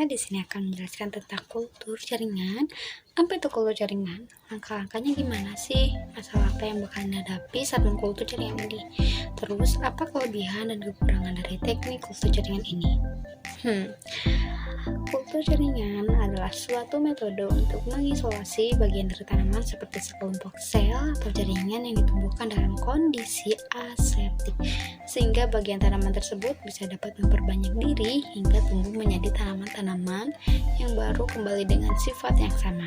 di sini akan menjelaskan tentang kultur jaringan. Apa itu kultur jaringan? Langkah-langkahnya gimana sih? Masalah apa yang bakal dihadapi saat mengkultur jaringan ini? Terus, apa kelebihan dan kekurangan dari teknik kultur jaringan ini? Kultur jaringan adalah suatu metode untuk mengisolasi bagian dari tanaman seperti sekelompok sel atau jaringan yang ditumbuhkan dalam kondisi aseptik, sehingga bagian tanaman tersebut bisa dapat memperbanyak diri hingga tumbuh menjadi tanaman-tanaman yang baru kembali dengan sifat yang sama.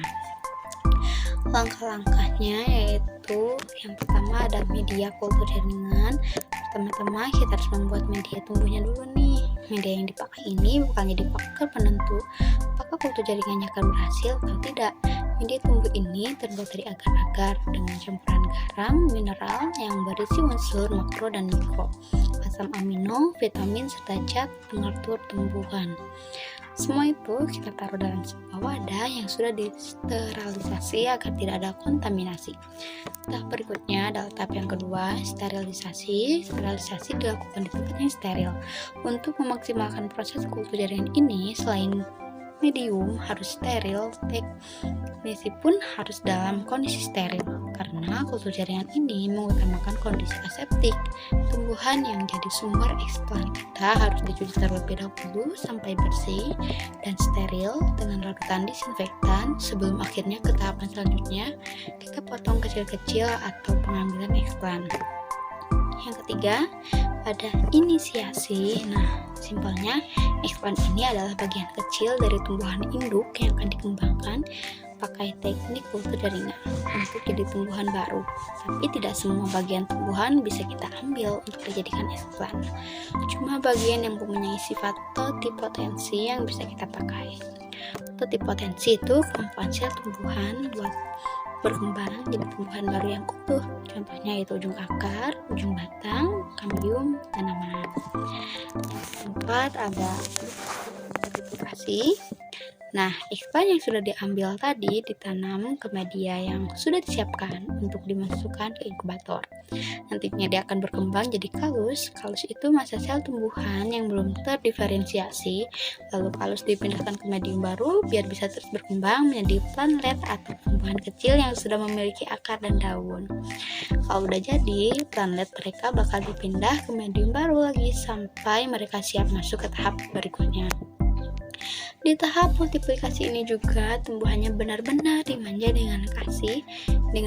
Langkah-langkahnya yaitu yang pertama ada media kultur jaringan. Pertama-tama kita harus membuat media tumbuhnya dulu nih. Media yang dipakai ini bukan jadi faktor penentu apakah kultur jaringannya akan berhasil atau tidak. Media tumbuh ini terbuat dari agar-agar dengan campuran garam, mineral yang berisi unsur makro dan mikro, asam amino, vitamin, serta zat pengatur tumbuhan. Semua itu kita taruh dalam sebuah wadah yang sudah disterilisasi agar tidak ada kontaminasi. Tahap berikutnya adalah tahap yang kedua, sterilisasi. Sterilisasi dilakukan di tempat yang steril. Untuk memaksimalkan proses kultur jaringan ini, selain medium harus steril, teknisi pun harus dalam kondisi steril, karena kultur jaringan ini mengutamakan kondisi aseptik. Tumbuhan yang jadi sumber eksplan kita harus dicuci terlebih dahulu sampai bersih dan steril dengan larutan disinfektan sebelum akhirnya ke tahapan selanjutnya, kita potong kecil-kecil atau pengambilan eksplan. Yang ketiga, ada inisiasi. Nah, simpelnya, eksplan ini adalah bagian kecil dari tumbuhan induk yang akan dikembangkan pakai teknik kultur jaringan untuk jadi tumbuhan baru. Tapi tidak semua bagian tumbuhan bisa kita ambil untuk dijadikan eksplan. Cuma bagian yang mempunyai sifat totipotensi yang bisa kita pakai. Totipotensi itu kemampuan sel tumbuhan buat berkembang jadi tumbuhan baru yang utuh. Contohnya itu ujung akar, ujung batang, kambium, tanaman. Yang keempat ada fruktiplikasi. Nah, eksplan yang sudah diambil tadi ditanam ke media yang sudah disiapkan untuk dimasukkan ke inkubator. Nantinya dia akan berkembang jadi kalus. Kalus itu masa sel tumbuhan yang belum terdiferensiasi. Lalu kalus dipindahkan ke medium baru biar bisa terus berkembang menjadi plantlet atau tumbuhan kecil yang sudah memiliki akar dan daun. Kalau udah jadi, plantlet mereka bakal dipindah ke medium baru lagi sampai mereka siap masuk ke tahap berikutnya. Di tahap multiplikasi ini juga tumbuhannya benar-benar dimanja dengan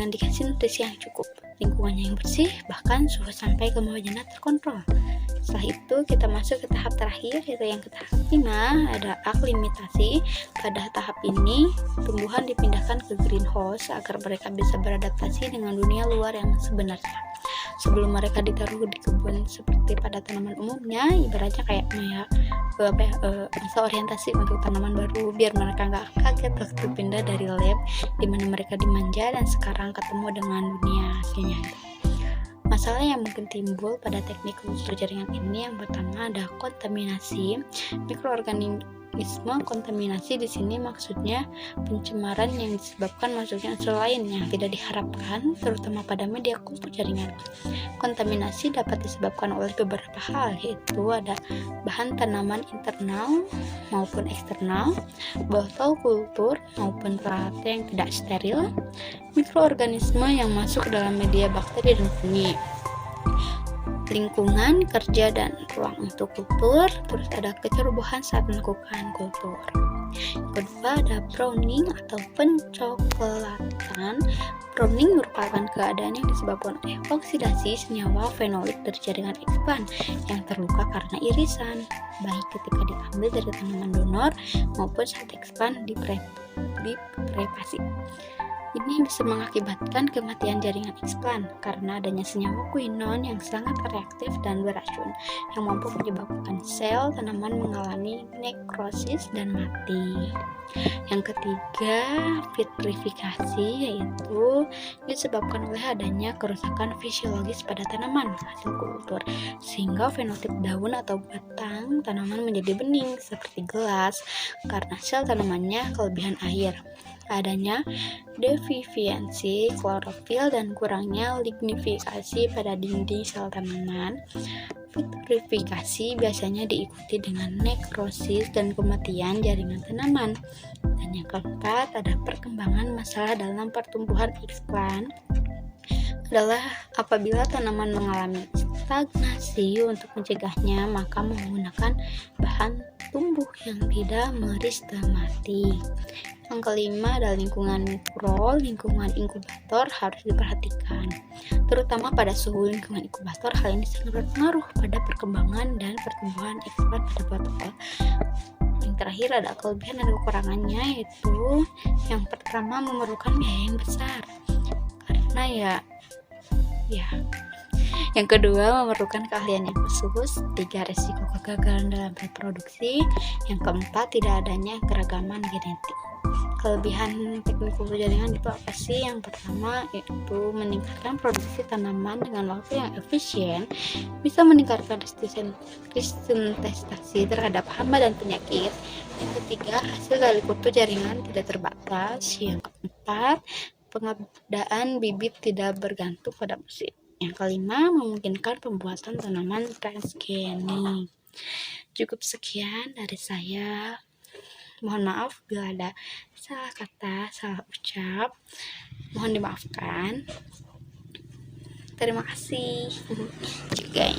dikasih nutrisi yang cukup, lingkungannya yang bersih, bahkan suhu sampai ke bawahnya terkontrol. Setelah itu kita masuk ke tahap terakhir, yaitu yang ke tahap 5, ada aklimatasi. Pada tahap ini, tumbuhan dipindahkan ke greenhouse agar mereka bisa beradaptasi dengan dunia luar yang sebenarnya. Sebelum mereka ditaruh di kebun seperti pada tanaman umumnya, ibaratnya kayak masa orientasi untuk tanaman baru biar mereka nggak kaget waktu pindah dari lab di mana mereka dimanja dan sekarang ketemu dengan dunia aslinya. Masalah yang mungkin timbul pada teknik kultur jaringan ini yang pertama ada kontaminasi mikroorganisme. Kontaminasi di sini maksudnya pencemaran yang disebabkan masuknya unsur lain yang tidak diharapkan, terutama pada media kultur jaringan. Kontaminasi dapat disebabkan oleh beberapa hal, yaitu ada bahan tanaman internal maupun eksternal, botol kultur maupun peralatan yang tidak steril, mikroorganisme yang masuk ke dalam media bakteri dan fungi, lingkungan kerja dan ruang untuk kultur, terus ada kecerobohan saat melakukan kultur. Kedua ada pruning atau pencoklatan. Pruning merupakan keadaan yang disebabkan oleh oksidasi senyawa fenolik dari jaringan eksplan yang terluka karena irisan, baik ketika diambil dari tanaman donor maupun saat eksplan diprepasi. Ini bisa mengakibatkan kematian jaringan eksplan karena adanya senyawa quinon yang sangat reaktif dan beracun yang mampu menyebabkan sel tanaman mengalami nekrosis dan mati. Yang ketiga, vitrifikasi, yaitu disebabkan oleh adanya kerusakan fisiologis pada tanaman hasil kultur sehingga fenotip daun atau batang tanaman menjadi bening seperti gelas karena sel tanamannya kelebihan air. adanya deviviensi klorofil dan kurangnya lignifikasi pada dinding sel tanaman. Vitrifikasi biasanya diikuti dengan nekrosis dan kematian jaringan tanaman. Dan yang keempat, ada perkembangan masalah dalam pertumbuhan iklan adalah apabila tanaman mengalami stagnasi. Untuk mencegahnya, maka menggunakan bahan tumbuh yang tidak meristemati. Yang kelima adalah lingkungan mikro. Lingkungan inkubator harus diperhatikan, terutama pada suhu lingkungan inkubator. Hal ini sangat berpengaruh pada perkembangan dan pertumbuhan iklan pada protokol. Yang terakhir ada kelebihan dan kekurangannya, yaitu yang pertama memerlukan biaya yang besar karena yang kedua memerlukan keahlian yang khusus. 3, resiko kegagalan dalam reproduksi. Yang keempat, tidak adanya keragaman genetik. Kelebihan teknik kultur jaringan itu apa sih? Yang pertama yaitu meningkatkan produksi tanaman dengan waktu yang efisien, bisa meningkatkan resistentasi terhadap hama dan penyakit. Yang ketiga, hasil dari kultur jaringan tidak terbatas. Yang keempat, pengadaan bibit tidak bergantung pada musim. Yang kelima, memungkinkan pembuatan tanaman transgenik. Cukup sekian dari saya. Mohon maaf bila ada salah kata, salah ucap. Mohon dimaafkan. Terima kasih. Juga.